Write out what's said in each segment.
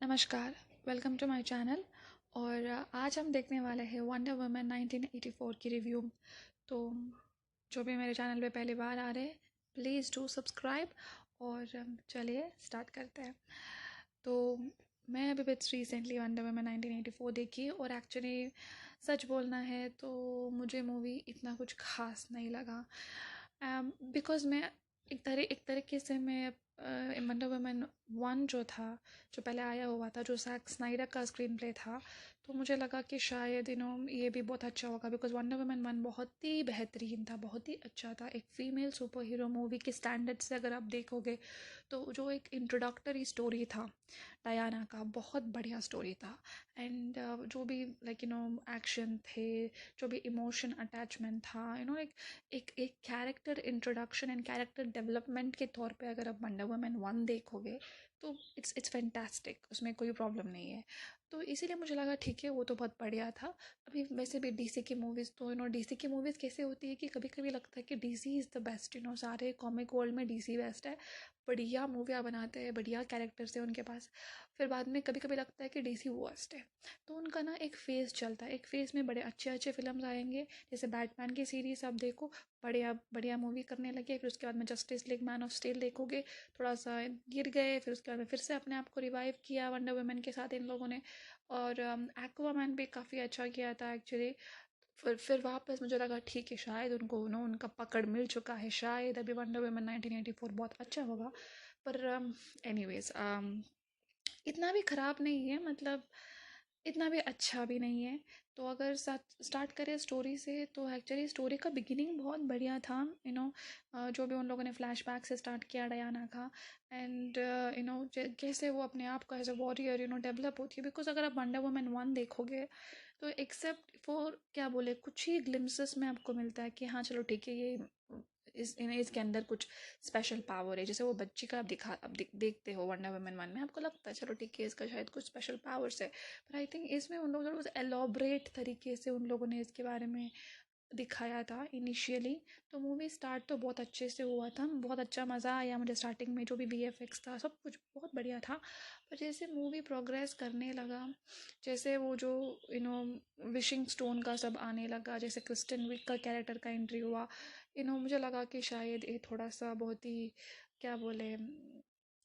नमस्कार, welcome to my channel. और आज हम देखने वाले हैं वंडर वुमन 1984 की रिव्यू। तो जो भी मेरे चैनल पे पहली बार आ रहे हैं, प्लीज़ डू सब्सक्राइब। और चलिए स्टार्ट करते हैं। तो मैं अभी बस रिसेंटली वंडर वुमन 1984 देखी, और एक्चुअली सच बोलना है तो मुझे मूवी इतना कुछ खास नहीं लगा। बिकॉज़ मैं एक तरीके से मैं वंडर वुमन 1 जो था, जो पहले आया हुआ था, जो जैक स्नाइडर का स्क्रीन प्ले था, तो मुझे लगा कि शायद ये भी बहुत अच्छा होगा। बिकॉज वंडर वुमन 1 बहुत ही बेहतरीन था, बहुत ही अच्छा था। एक फ़ीमेल सुपर हीरो मूवी के स्टैंडर्ड से अगर आप देखोगे, तो जो एक इंट्रोडक्टरी स्टोरी था डायना का, बहुत बढ़िया स्टोरी था। एंड जो भी एक्शन थे, जो भी इमोशन अटैचमेंट था, एक character introduction and character development के तौर पे अगर आप वंडर वुमन 1 देखोगे, तो इट्स फैंटास्टिक, उसमें कोई प्रॉब्लम नहीं है। तो इसीलिए मुझे लगा ठीक है, वो तो बहुत बढ़िया था। अभी वैसे भी डीसी की मूवीज़ तो डीसी की मूवीज़ कैसे होती है कि कभी कभी लगता है कि डीसी इज़ द बेस्ट। सारे कॉमिक वर्ल्ड में डीसी बेस्ट है, बढ़िया मूवियाँ बनाते हैं, बढ़िया कैरेक्टर्स है उनके पास। फिर बाद में कभी कभी लगता है कि डीसी वर्स्ट है। तो उनका एक फ़ेज़ चलता है, एक फ़ेज़ में बड़े अच्छे अच्छे फिल्म आएंगे। जैसे बैटमैन की सीरीज़ आप देखो, बढ़िया बढ़िया मूवी करने लगे। फिर उसके बाद में justice league, man of steel देखोगे, थोड़ा सा गिर गए। फिर उसके बाद में फिर से अपने आप को रिवाइव किया वंडर वुमन के साथ इन लोगों ने। और एक्वामैन भी काफ़ी अच्छा किया था एक्चुअली। फिर वापस मुझे लगा ठीक है, शायद उनको उनका पकड़ मिल चुका है, शायद अभी वंडर वुमन 1984 बहुत अच्छा होगा। पर एनीवेज, इतना भी ख़राब नहीं है, मतलब इतना भी अच्छा भी नहीं है। तो अगर स्टार्ट करें स्टोरी से, तो एक्चुअली स्टोरी का बिगिनिंग बहुत बढ़िया था। जो भी उन लोगों ने फ्लैशबैक से स्टार्ट किया डायना का। एंड कैसे वो अपने आप को एज अ वॉरियर डेवलप होती है। बिकॉज अगर आप वंडर वुमन 1 देखोगे, तो एक्सेप्ट फॉर क्या बोले, कुछ ही ग्लिम्सेस में आपको मिलता है कि हाँ चलो ठीक है, ये इसके अंदर कुछ स्पेशल पावर है। जैसे वो बच्ची का आप देखते हो वंडर वुमन 1 में, आपको लगता है चलो ठीक है, इसका शायद कुछ स्पेशल पावर्स है। पर आई थिंक इसमें उन लोगों ने एलोबरेट तरीके से उन लोगों ने इसके बारे में दिखाया था इनिशियली। तो मूवी स्टार्ट तो बहुत अच्छे से हुआ था, बहुत अच्छा मज़ा आया मुझे स्टार्टिंग में। जो भी वीएफएक्स था, सब कुछ बहुत बढ़िया था। पर जैसे मूवी प्रोग्रेस करने लगा, जैसे वो जो विशिंग स्टोन का सब आने लगा, जैसे क्रिस्टन विक का कैरेक्टर का एंट्री हुआ, मुझे लगा कि शायद ये थोड़ा सा बहुत ही क्या बोले,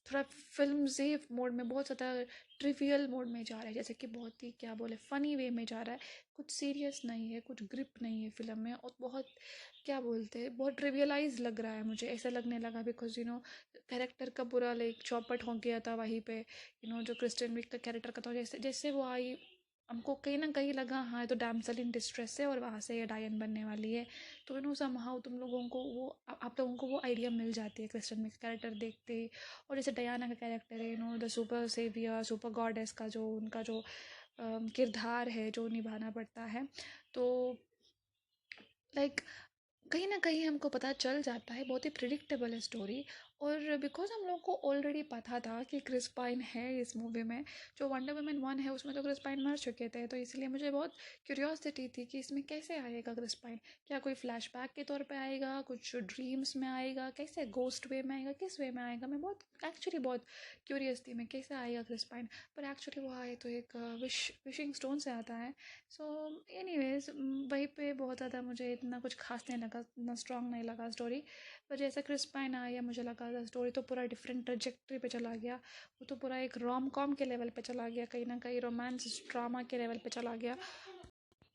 थोड़ा फिल्म जी मोड में, बहुत ज़्यादा ट्रिवियल मोड में जा रहा है। जैसे कि बहुत ही क्या बोले, फ़नी वे में जा रहा है, कुछ सीरियस नहीं है, कुछ ग्रिप नहीं है फिल्म में। और बहुत क्या बोलते हैं, बहुत ट्रिवियलाइज लग रहा है, मुझे ऐसा लगने लगा। बिकॉज कैरेक्टर का पूरा चौपट हो गया था वहीं पे। जो क्रिस्टियन विक का कैरेक्टर का था, जैसे जैसे वो आई, हमको कहीं ना कहीं लगा हाँ ये तो डैमसेल इन डिस्ट्रेस है और वहाँ से ये डायन बनने वाली है। तो समहाउ तुम लोगों को वो, आप लोगों को वो आइडिया मिल जाती है क्रिस्टियन विक कैरेक्टर देखते ही। और जैसे डयाना का कैरेक्टर है, the super saviour, super goddess का जो उनका जो किरदार है, जो निभाना पड़ता है। तो लाइक कहीं ना कहीं हमको पता चल जाता है, बहुत ही प्रिडिक्टेबल है स्टोरी। और बिकॉज हम लोग को ऑलरेडी पता था कि क्रिस पाइन है इस मूवी में। जो वंडर वुमन 1 है, उसमें तो क्रिस पाइन मर चुके थे, तो इसलिए मुझे बहुत क्यूरियोसिटी थी कि इसमें कैसे आएगा क्रिस पाइन। क्या कोई फ्लैशबैक के तौर पे आएगा, कुछ ड्रीम्स में आएगा, कैसे गोस्ट वे में आएगा, किस वे में आएगा। मैं बहुत क्यूरियस थी मैं कैसे आएगा क्रिस पाइन। पर एक्चुअली वो आए तो एक विशिंग स्टोन से आता है। सो एनीवेज, वहीं पे बहुत ज़्यादा मुझे इतना कुछ खास नहीं लगा, इतना स्ट्रॉन्ग नहीं लगा स्टोरी। पर जैसे क्रिस पाइन आया, मुझे लगा था स्टोरी तो पूरा डिफरेंट ट्रजेक्टरी पे चला गया। वो तो पूरा एक रोम कॉम के लेवल पे चला गया, कहीं ना कहीं रोमांस ड्रामा के लेवल पे चला गया।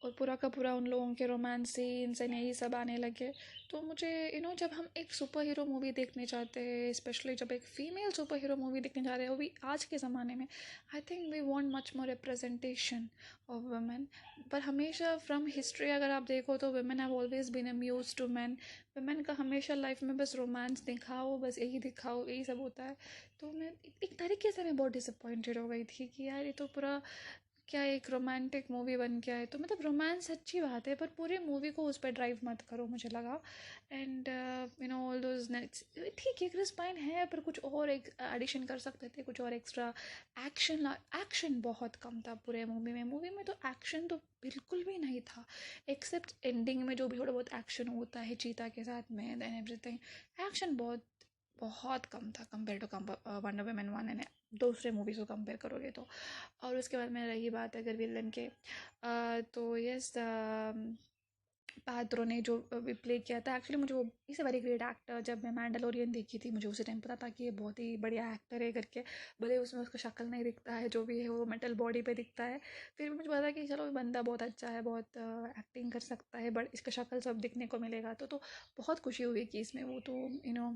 और पूरा का पूरा उन लोगों के रोमांस सीन्स एंड यही सब आने लगे। तो मुझे जब हम एक सुपर हीरो मूवी देखने जाते हैं, स्पेशली जब एक फ़ीमेल सुपर हीरो मूवी देखने जा रहे हैं, वो भी आज के ज़माने में, I think we want much more representation of women. पर हमेशा फ्रॉम हिस्ट्री अगर आप देखो, तो women have always been a muse to man. Women का हमेशा लाइफ में बस रोमांस दिखाओ, बस यही दिखाओ, यही सब होता है। तो मैं एक तरीके से मैं बहुत डिसअपॉइंटेड हो गई थी कि यार ये तो पूरा क्या एक रोमांटिक मूवी बन के आए। तो मतलब रोमांस अच्छी बात है, पर पूरी मूवी को उस पर ड्राइव मत करो, मुझे लगा। एंड ऑल दोज नेट्स, ठीक है क्रिस पाइन है, पर कुछ और एक एडिशन कर सकते थे, कुछ और एक्स्ट्रा एक्शन। एक्शन बहुत कम था पूरे मूवी में तो एक्शन तो बिल्कुल भी नहीं था, एक्सेप्ट एंडिंग में जो भी थोड़ा बहुत एक्शन होता है चीता के साथ में, देन एवरीथिंग। एक्शन बहुत बहुत कम था compare to wonder woman 1 and दूसरे मूवीज़ को कंपेयर करोगे तो। और उसके बाद में रही बात अगर विलन के, तो यस, पात्रों ने जो भी प्ले किया था, एक्चुअली मुझे वो is a very great actor. जब मैं मैंडलोरियन देखी थी, मुझे उसी टाइम पता था कि ये बहुत ही बढ़िया एक्टर है करके। भले उसमें उसका शक्ल नहीं दिखता है, जो भी है वो मेटल बॉडी पे दिखता है, फिर भी मुझे पता कि चलो बंदा बहुत अच्छा है, बहुत एक्टिंग कर सकता है, बट इसका शक्ल सब दिखने को मिलेगा तो बहुत खुशी हुई कि इसमें वो तो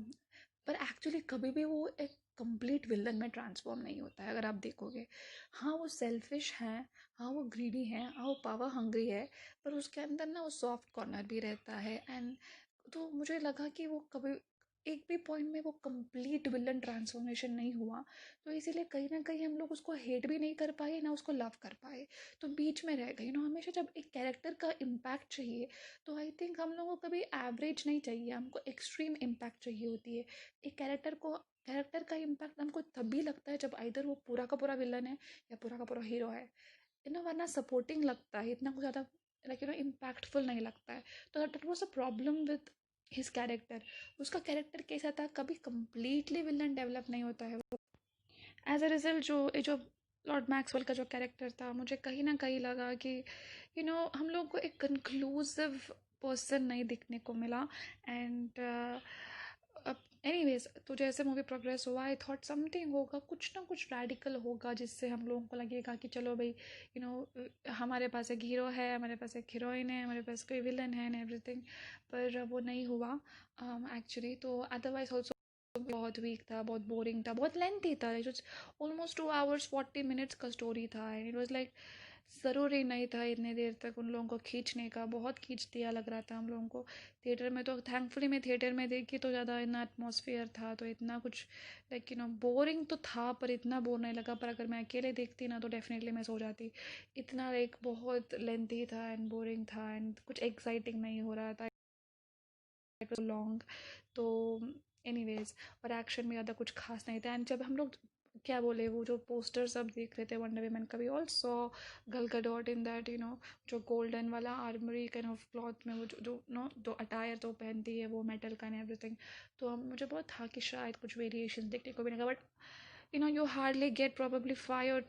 पर एक्चुअली कभी भी वो एक कंप्लीट विलन में ट्रांसफॉर्म नहीं होता है अगर आप देखोगे। हाँ वो सेल्फिश हैं, हाँ वो ग्रीडी हैं, हाँ वो पावर हंग्री है, पर उसके अंदर ना वो सॉफ्ट कॉर्नर भी रहता है। एंड तो मुझे लगा कि वो कभी एक भी पॉइंट में वो कंप्लीट विलन ट्रांसफॉर्मेशन नहीं हुआ, तो इसीलिए कहीं ना कहीं हम लोग उसको हेट भी नहीं कर पाए ना उसको लव कर पाए, तो बीच में रह गए। हमेशा जब एक कैरेक्टर का इम्पैक्ट चाहिए, तो आई थिंक हम लोगों को कभी एवरेज नहीं चाहिए, हमको एक्सट्रीम इम्पैक्ट चाहिए होती है। एक कैरेक्टर का इम्पैक्ट हमको तभी लगता है जब आइदर वो पूरा का पूरा विलन है या पूरा का पूरा हीरो है, वरना सपोर्टिंग लगता है, इतना कुछ ज़्यादा लाइक इम्पैक्टफुल नहीं लगता है। तो that was a problem with his character. उसका कैरेक्टर कैसा था, कभी कंप्लीटली विलन डेवलप नहीं होता है वो। एज अ रिजल्ट जो लॉर्ड मैक्सवेल का जो कैरेक्टर था, मुझे कहीं ना कहीं लगा कि हम लोग को एक कंक्लूसिव पर्सन नहीं दिखने को मिला। एंड एनीवेज, तो जैसे मूवी प्रोग्रेस हुआ, आई थॉट समथिंग होगा, कुछ ना कुछ रेडिकल होगा जिससे हम लोगों को लगेगा कि चलो भाई, हमारे पास एक हीरो है, हमारे पास एक हीरोइन है, हमारे पास कोई विलन है एंड एवरीथिंग। पर वो नहीं हुआ एक्चुअली। तो अदरवाइज ऑल्सो बहुत वीक था, बहुत बोरिंग था, बहुत लेंथी था। इट ऑलमोस्ट 2 hours 40 minutes का स्टोरी था, एंड इट वॉज लाइक ज़रूरी नहीं था इतने देर तक उन लोगों को खींचने का, बहुत खींच दिया लग रहा था हम लोगों को। थिएटर में तो थैंकफुली मैं थिएटर में देखी, तो ज़्यादा इतना एटमॉस्फेयर था, तो इतना कुछ लाइक बोरिंग तो था, पर इतना बोर नहीं लगा। पर अगर मैं अकेले देखती ना तो डेफिनेटली मैं सो जाती। इतना लाइक बहुत लेंथी था एंड बोरिंग था एंड कुछ एक्साइटिंग नहीं हो रहा था, लॉन्ग। तो एनीवेज, और एक्शन में ज़्यादा कुछ खास नहीं था। एंड जब हम लोग क्या बोले, वो जो पोस्टर सब देख रहे थे वंडर वुमन का, वी ऑल सॉ गल गडोट इन दैट, जो गोल्डन वाला आर्मरी काइंड ऑफ क्लॉथ में वो जो जो अटायर तो पहनती है वो मेटल का एंड एवरीथिंग। तो मुझे बहुत था कि शायद कुछ वेरिएशन देखने को मिलेगा, but you hardly gate probably 5 or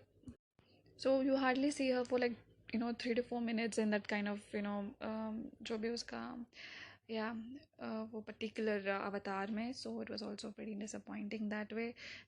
so you hardly see her for like 3 to 4 minutes in that kind of जो भी उसका या वो पर्टिकुलर अवतार में। So it was also very disappointing that way.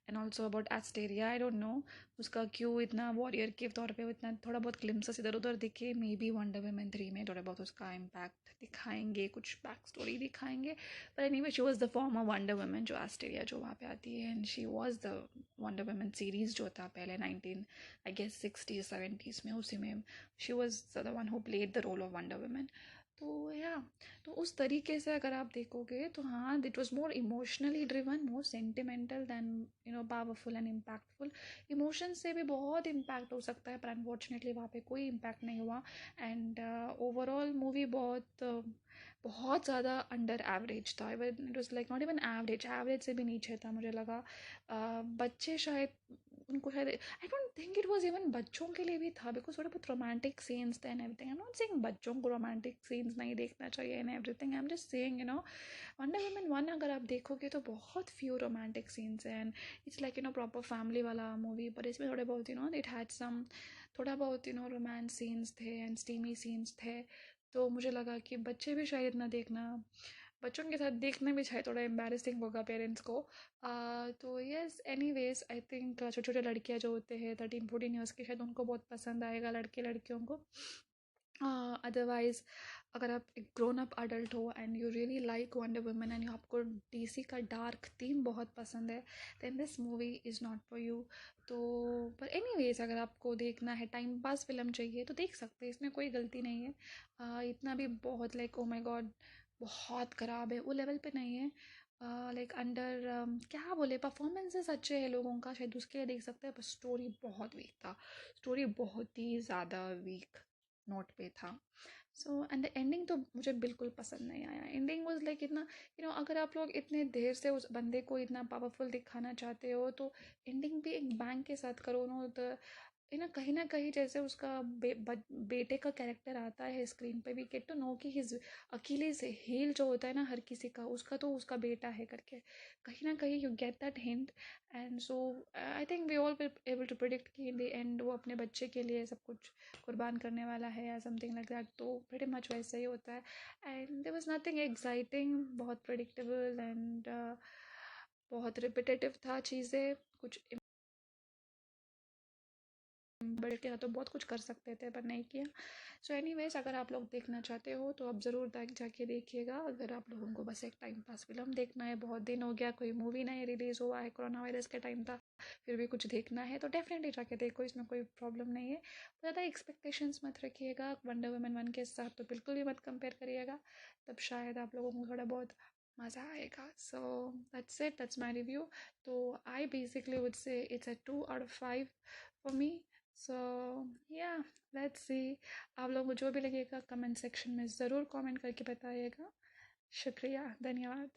And also about Asteria, I don't know उसका क्यों इतना वॉरियर के तौर पे वो इतना थोड़ा बहुत ग्लिम्सेस इधर उधर दिखे। मे बी वंडर वुमन 3 में थोड़ा बहुत उसका इम्पैक्ट दिखाएंगे, कुछ बैक स्टोरी दिखाएंगे। पर anyway, she was the former wonder woman जो एस्टेरिया जो वहाँ पे आती है, and she was the wonder woman series जो था पहले 19 आई गेस 60s 70s में, उसी में she was the one who played the role of Wonder Woman. तो या, तो उस तरीके से अगर आप देखोगे तो हाँ, it was more emotionally driven, more sentimental than powerful and impactful. Emotion से भी बहुत इम्पैक्ट हो सकता है, पर अनफॉर्चुनेटली वहाँ पे कोई इम्पैक्ट नहीं हुआ। एंड ओवरऑल मूवी बहुत ज़्यादा अंडर एवरेज था। It was like not even average, average से भी नीचे था मुझे लगा। बच्चे शायद उनको शायद, I don't think it was even बच्चों के लिए भी था, बिकॉज थोड़ा बहुत रोमांटिक सीन्स थे and everything. I am not saying बच्चों को रोमांटिक सीन्स नहीं देखना चाहिए and everything, I am just saying wonder woman 1 अगर आप देखोगे तो बहुत फ्यू रोमांटिक सीन्स हैं, and it's like proper family वाला मूवी। पर इसमें थोड़े बहुत इट हैड सम थोड़ा बहुत रोमांस सीन्स थे एंड स्टीमी सीन्स थे। तो मुझे लगा कि बच्चे भी शायद इतना देखना, बच्चों के साथ देखने भी शायद थोड़ा एम्बैरेसिंग होगा पेरेंट्स को। तो यस, एनीवेज आई थिंक छोटे छोटे लड़कियां जो होते हैं 13-14 ईयर्स के, शायद उनको बहुत पसंद आएगा, लड़के लड़कियों को। अदरवाइज अगर आप एक ग्रोन अप अडल्ट हो and you really like Wonder Woman and आपको डीसी का डार्क थीम बहुत पसंद है, then this movie is not for you. तो पर एनीवेज, अगर आपको देखना है, टाइम पास फिल्म चाहिए, तो देख सकते हैं, इसमें कोई गलती नहीं है। इतना भी बहुत लाइक ओ माय गॉड बहुत ख़राब है वो लेवल पे नहीं है। लाइक अंडर क्या बोले, परफॉर्मेंसेस अच्छे हैं लोगों का, शायद उसके लिए देख सकते हैं, पर स्टोरी बहुत वीक था, स्टोरी बहुत ही ज़्यादा वीक नोट पे था। सो एंड द एंडिंग तो मुझे बिल्कुल पसंद नहीं आया। एंडिंग वाज लाइक इतना, अगर आप लोग इतने देर से उस बंदे को इतना पावरफुल दिखाना चाहते हो, तो एंडिंग भी एक बैंग के साथ करो। ना कहीं ना कहीं जैसे उसका बेटे का कैरेक्टर आता है स्क्रीन पे, वी गेट टू नो कि हिज अकीलेस हील जो होता है ना हर किसी का, उसका तो उसका बेटा है करके, कहीं ना कहीं you get that hint. And so I think we all able to predict कि इन द एंड वो अपने बच्चे के लिए सब कुछ कुर्बान करने वाला है या समथिंग लाइक दैट, तो प्रीटी मच वैसे ही होता है। And there was nothing exciting, बहुत प्रिडिक्टेबल एंड बहुत रिपीटेटिव था चीज़ें, कुछ बड़े के तो बहुत कुछ कर सकते थे पर नहीं किया। सो एनीवेज, अगर आप लोग देखना चाहते हो तो आप ज़रूर जाके देखिएगा। अगर आप लोगों को बस एक टाइम पास फिल्म देखना है, बहुत दिन हो गया कोई मूवी नहीं रिलीज़ हुआ है, कोरोना वायरस के टाइम था, फिर भी कुछ देखना है तो डेफिनेटली जाके देखो, इसमें कोई प्रॉब्लम नहीं है। ज़्यादा एक्सपेक्टेशंस मत रखिएगा वंडर वुमन 1 के साथ, तो बिल्कुल भी मत कंपेयर करिएगा, तब शायद आप लोगों को थोड़ा बहुत मज़ा आएगा। So that's it, that's my review. तो I basically would say it's a 2 out of 5 for me. So yeah let's सी, आप लोगों को जो भी लगेगा कमेंट सेक्शन में ज़रूर कमेंट करके बताइएगा। शुक्रिया, धन्यवाद।